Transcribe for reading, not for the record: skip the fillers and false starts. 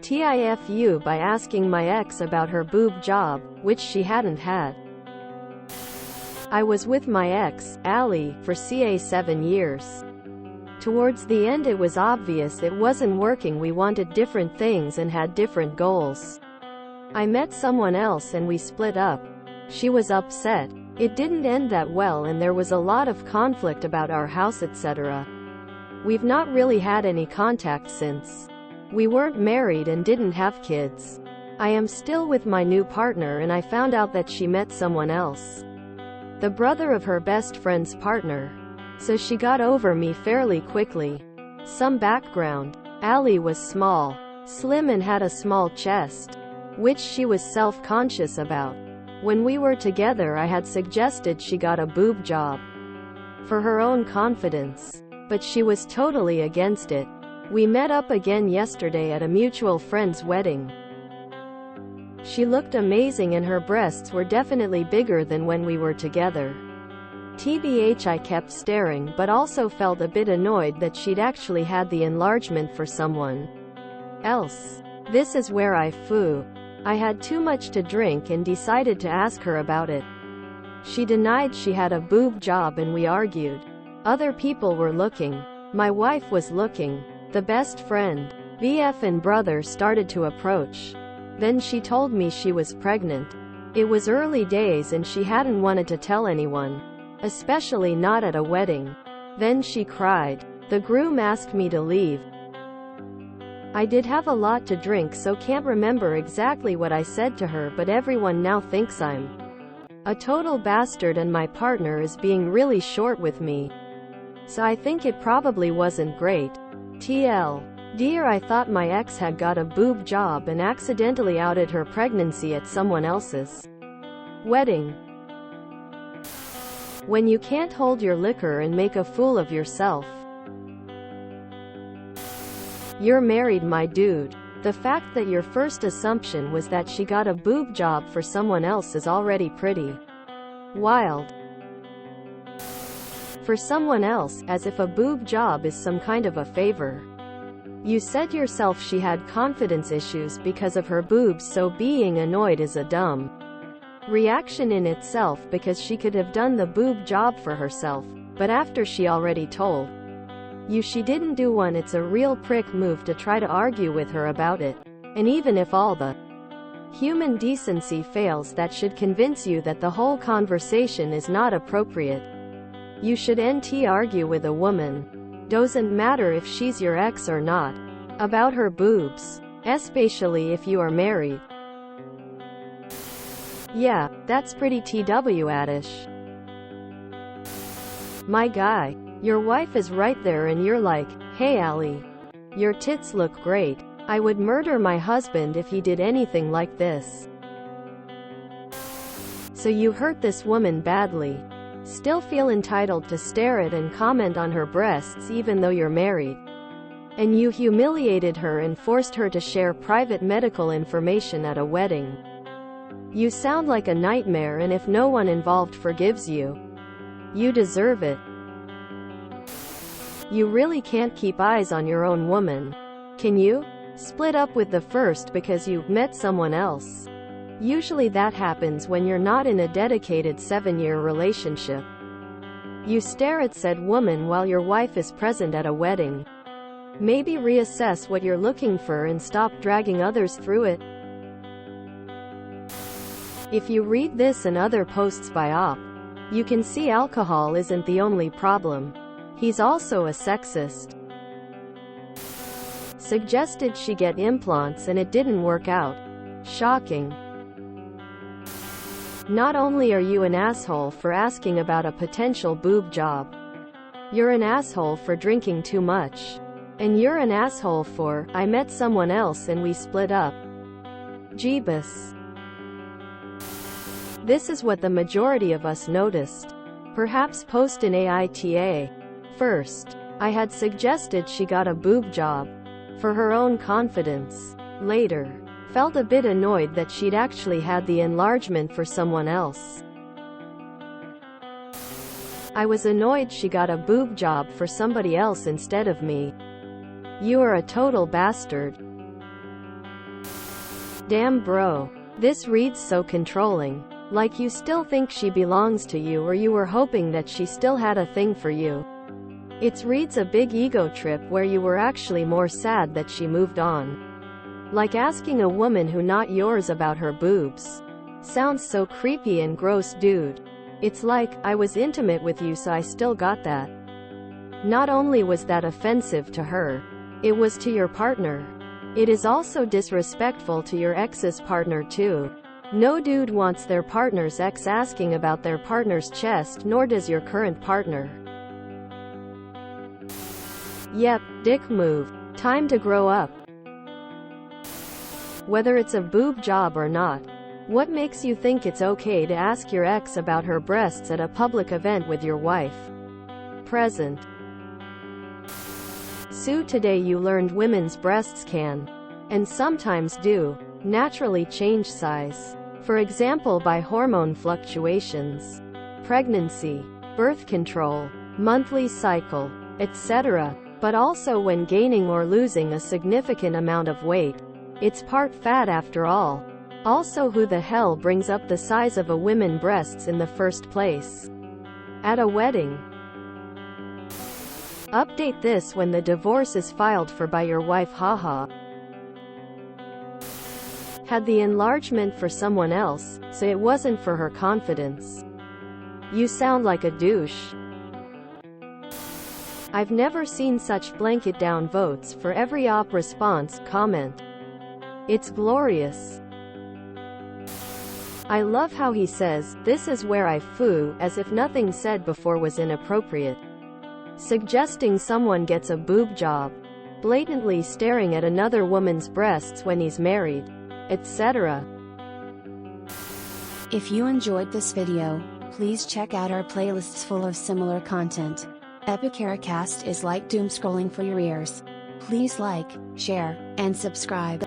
TIFU by asking my ex about her boob job, which she hadn't had. I was with my ex, Ali, for 7 years. Towards the end it was obvious it wasn't working. We wanted different things and had different goals. I met someone else and we split up. She was upset. It didn't end that well and there was a lot of conflict about our house, etc. We've not really had any contact since. We weren't married and didn't have kids. I am still with my new partner and I found out that she met someone else, the brother of her best friend's partner. So she got over me fairly quickly. Some background. Ali was small, slim and had a small chest, which she was self-conscious about. When we were together I had suggested she got a boob job for her own confidence, but she was totally against it. We met up again yesterday at a mutual friend's wedding. She looked amazing and her breasts were definitely bigger than when we were together. TBH, I kept staring but also felt a bit annoyed that she'd actually had the enlargement for someone else. This is where I flew. I had too much to drink and decided to ask her about it. She denied she had a boob job and we argued. Other people were looking. My wife was looking. The best friend, BF and brother started to approach. Then she told me she was pregnant. It was early days and she hadn't wanted to tell anyone, especially not at a wedding. Then she cried. The groom asked me to leave. I did have a lot to drink so can't remember exactly what I said to her, but everyone now thinks I'm a total bastard and my partner is being really short with me. So I think it probably wasn't great. TL. Dear, I thought my ex had got a boob job and accidentally outed her pregnancy at someone else's wedding. When you can't hold your liquor and make a fool of yourself. You're married, my dude. The fact that your first assumption was that she got a boob job for someone else is already pretty wild. For someone else, as if a boob job is some kind of a favor. You said yourself she had confidence issues because of her boobs, so being annoyed is a dumb reaction in itself because she could have done the boob job for herself, but after she already told you she didn't do one, it's a real prick move to try to argue with her about it. And even if all the human decency fails, that should convince you that the whole conversation is not appropriate. You should argue with a woman, doesn't matter if she's your ex or not, about her boobs, especially if you are married. Yeah, that's pretty TW-ish. My guy, your wife is right there and you're like, hey Ali, your tits look great. I would murder my husband if he did anything like this. So you hurt this woman badly. Still feel entitled to stare at and comment on her breasts even though you're married. And you humiliated her and forced her to share private medical information at a wedding. You sound like a nightmare, and if no one involved forgives you, you deserve it. You really can't keep eyes on your own woman. Can you? Split up with the first because you met someone else. Usually that happens when you're not in a dedicated 7-year relationship. You stare at said woman while your wife is present at a wedding. Maybe reassess what you're looking for and stop dragging others through it. If you read this and other posts by Op, you can see alcohol isn't the only problem. He's also a sexist. Suggested she get implants and it didn't work out. Shocking. Not only are you an asshole for asking about a potential boob job, you're an asshole for drinking too much. And you're an asshole for, I met someone else and we split up. Jeebus. This is what the majority of us noticed. Perhaps post in AITA. First, I had suggested she got a boob job for her own confidence. Later, felt a bit annoyed that she'd actually had the enlargement for someone else. I was annoyed she got a boob job for somebody else instead of me. You are a total bastard. Damn bro. This reads so controlling. Like you still think she belongs to you, or you were hoping that she still had a thing for you. It reads a big ego trip where you were actually more sad that she moved on. Like asking a woman who not yours about her boobs. Sounds so creepy and gross, dude. It's like, I was intimate with you so I still got that. Not only was that offensive to her, it was to your partner. It is also disrespectful to your ex's partner too. No dude wants their partner's ex asking about their partner's chest, nor does your current partner. Yep, dick move. Time to grow up. Whether it's a boob job or not, what makes you think it's okay to ask your ex about her breasts at a public event with your wife? Present. So today you learned women's breasts can, and sometimes do, naturally change size. For example, by hormone fluctuations, pregnancy, birth control, monthly cycle, etc. But also when gaining or losing a significant amount of weight. It's part fat after all. Also, who the hell brings up the size of a woman's breasts in the first place? At a wedding. Update this when the divorce is filed for by your wife, haha. Had the enlargement for someone else, so it wasn't for her confidence. You sound like a douche. I've never seen such blanket down votes for every op response, comment. It's glorious. I love how he says, this is where I foo, as if nothing said before was inappropriate. Suggesting someone gets a boob job. Blatantly staring at another woman's breasts when he's married. Etc. If you enjoyed this video, please check out our playlists full of similar content. Epicaricast is like doom scrolling for your ears. Please like, share, and subscribe.